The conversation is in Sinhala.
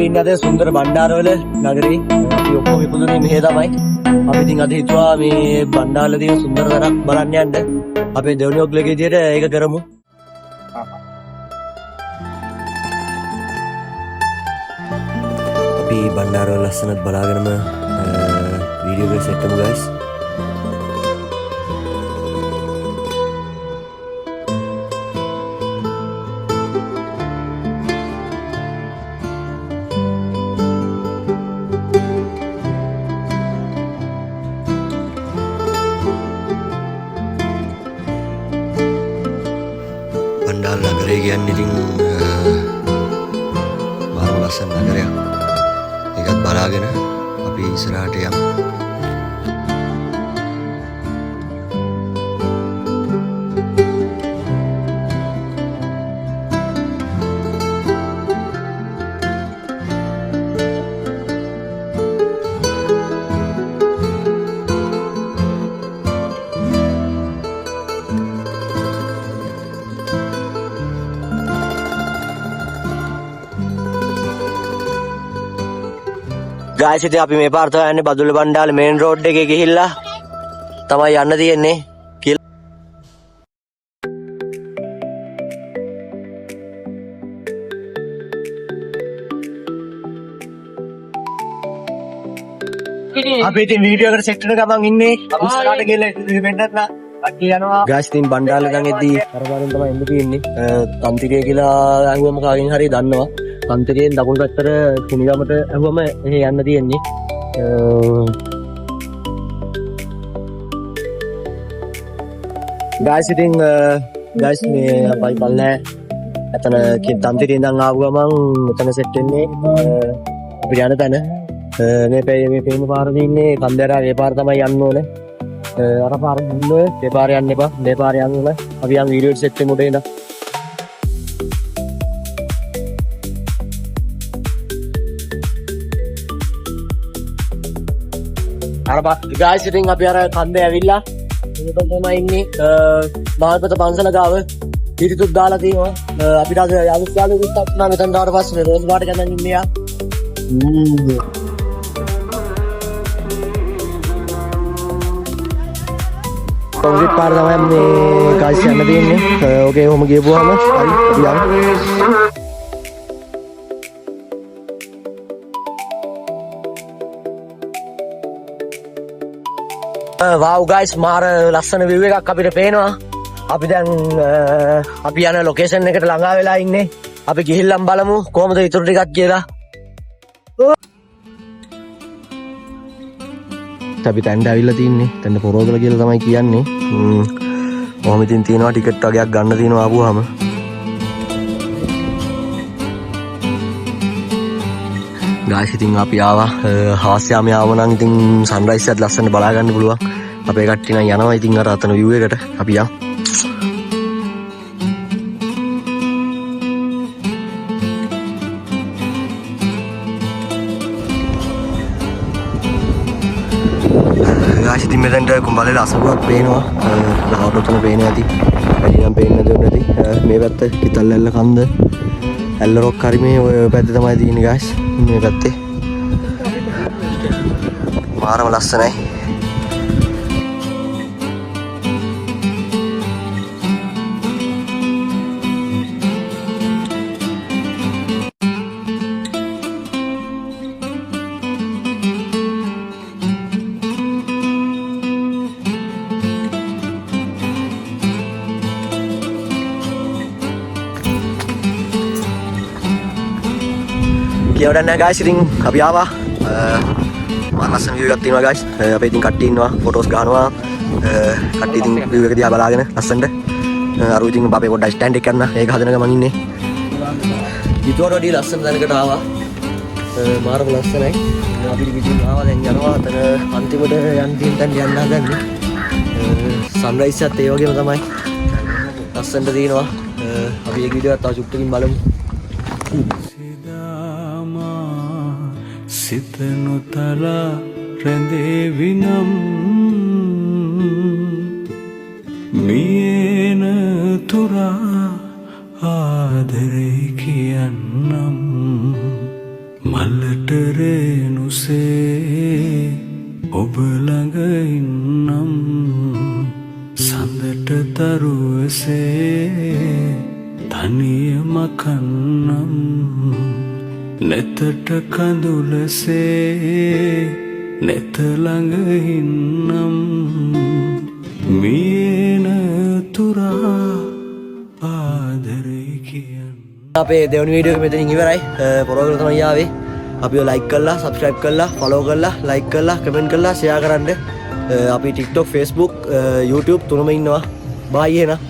ඉන්නේ අද සුන්දර බණ්ඩාරවල නගරේ. අපි ඔක්කොම ඉපදුනේ මෙහෙ තමයි. අපි ඉතින් අද හිතුවා මේ බණ්ඩාරවල තියෙන සුන්දර තරක් බලන්න යන්න. අපේ දෙවනි ඔග්ලගේ විදියට ඒක කරමු. අපි බණ්ඩාරවල ලස්සනත් බලාගෙනම වීඩියෝ එක සෙට් කරමු guys. බණ්ඩාර නගරය කියන්නේ ඉතින් මාරම ලස්සන නගරයක්. ඒකත් බලාගෙන අපි ඉස්සරහට යමු. ගායිස් ඉතින් අපි මේ පාර තමයි යන්නේ බදුල්ල බණ්ඩාර මේන් රෝඩ් එකේ ගිහිල්ලා තමයි යන්න තියෙන්නේ කියලා. අපි ඉතින් වීඩියෝ එකට සෙට් වෙන ගමන් ඉන්නේ. අපි ඉස්සරහට ගිහලා වෙන්නත් නා කට්ටිය යනවා. ගායිස් ඉතින් බණ්ඩාර ළඟ එද්දී අරපාරෙන් තමයි එන්න තියෙන්නේ. තන්තිරිය කියලා අහුවම කාගෙන් හරි දන්නවා. තන්තිරියෙන් දකුණු පැත්තට කුණිගමට අහුවම එහෙ යන්න තියෙන්නේ. ගායිස් ඉතින් ගායිස් මේ අපයි බලන්නේ එතන තන්තිරියෙන් ඉඳන් ආව ගමන් එතන සෙට් වෙන්නේ අපිට යන තැන. මේ පේන පාර දින්නේ කන්දරා මේ පාර තමයි යන්න ඕනේ. අර පාර දුන්නේ මේ පාර යන්න එපා. මේ පාර යන්න ඕනේ. අපි යන් වීඩියෝ එක සෙට් වෙමු දෙන්න. අර ගායිස් ඉතින් අපි අර කන්දේ ඇවිල්ලා මෙතන තමයි ඉන්නේ. මහල්පත පන්සල ගාව පිරිතුත් දාලා තියෙනවා. අපිට අද යාළුවෝ ඉස්සත් මෙතන දාට පස්සේ රෝස් බාට ගන්න ඉන්නේ යා. කොන්ක්‍රීට් පාර තමයි මේ ගායිස් යන්න තියෙන්නේ. ඕකේ ඔහොම ගියපුවාම හරි අපි යමු. wow guys මාර ලස්සන view එකක් අපිට පේනවා. අපි දැන් අපි යන ලොකේෂන් එකට ළඟා වෙලා ඉන්නේ. අපි ගිහිල්ලාම බලමු කොහොමද ඊටු ටිකක් කියලා. අපි තැන්ට ඇවිල්ලා තින්නේ. තැන්න පොරෝදල කියලා තමයි කියන්නේ. කොහොම ඉතින් තියෙනවා ටිකට් වගේක් ගන්න තියෙනවා ආපුවාම. ගායිස් ඉතින් අපි ආවා හවස් යාමේ ආව නම් ඉතින් සන්රයිස් එකත් ලස්සනට බලා ගන්න පුළුවන්. අපේ කට්ටිය නම් යනවා ඉතින් අර අතන view එකට අපි යමු. ගායිස් ඉතින් මෙතනට කුඹලේ අසුරක් පේනවා. ගහවට උතන පේන්නේ නැති. වැඩි නම් පේන්නේ නැති. මේ පැත්ත කිතල්ලැල්ල කන්ද ඇල්ල රොක් හරි මේ ඔය පැත්තේ තමයි තියෙන්නේ ගායිස්. මේ පැත්තේ මාරම ලස්සනයි. කියවඩන්න ගායිස් ඉතින් අපි ආවා. මාර ලස්සන view එකක් තියෙනවා ගායිස්. අපේ ඉතින් කට්ටිය ඉන්නවා ෆොටෝස් ගන්නවා. කට්ටිය ඉතින් view එක දිහා බලාගෙන ලස්සනට. අර ඉතින් අපේ පොඩ්ඩක් ස්ටෑන්ඩ් එක ගන්න. ඒක හදන ගමන් ඉන්නේ. ඊටවට වඩා ලස්සන තැනකට ආවා. මාරම ලස්සනයි. අපි ඉතින් ආවා දැන් යනවා. අතන අන්තිමට යන්න තියෙන තැන යන්න හදන්නේ. සන්රයිස් එකත් ඒ වගේම තමයි. ලස්සනට තියෙනවා. අපි මේ වීඩියෝ එක තව චුට්ටකින් බලමු. සිත නොතලා රැඳේවි නම් මියන තුරා ආදරේ කියන්නම් මල්ලට රේනුසේ ඔබ ළඟ ඉන්නම් සඳට තරුවසේ තනියම කන්නම් නෙතට කඳුලසේ නෙත ළඟ ඉන්නම් මියන තුරා ආදරේ කියන්න අපේ දෙවනි වීඩියෝ එක මෙතනින් ඉවරයි. පොරොගල තමයි ආවේ. අපිව ලයික් කරලා, සබ්ස්ක්‍රයිබ් කරලා, ෆලෝ කරලා, ලයික් කරලා, කමෙන්ට් කරලා, ෂෙයා කරන්න. අපි TikTok, Facebook, YouTube තුනම ඉන්නවා. බයි එහෙනම්.